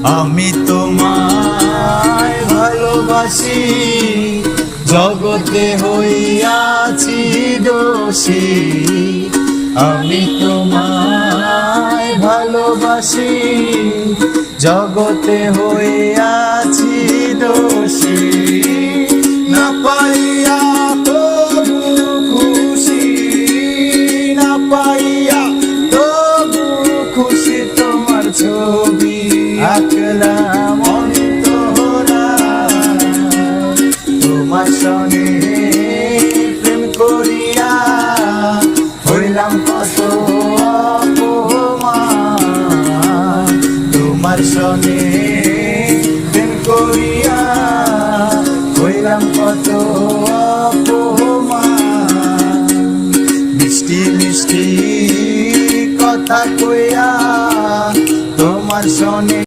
আমি তোমায় ভালোবাসি, জগতে হইয়াছি দোষী। আমি তোমায় ভালোবাসি, জগতে হইয়াছি দোষী। না পাইয়া তবু খুশি, না পাইয়া তবু খুশি, তোমার ছবি আঁকলাম অন্তরা। তোমার সনে প্রেম করিয়া হইলাম কত অপমান। তোমার সনে প্রেম করিয়া হইলাম কত অপমান। মিষ্টি মিষ্টি কথা কইয়া তোমার সনে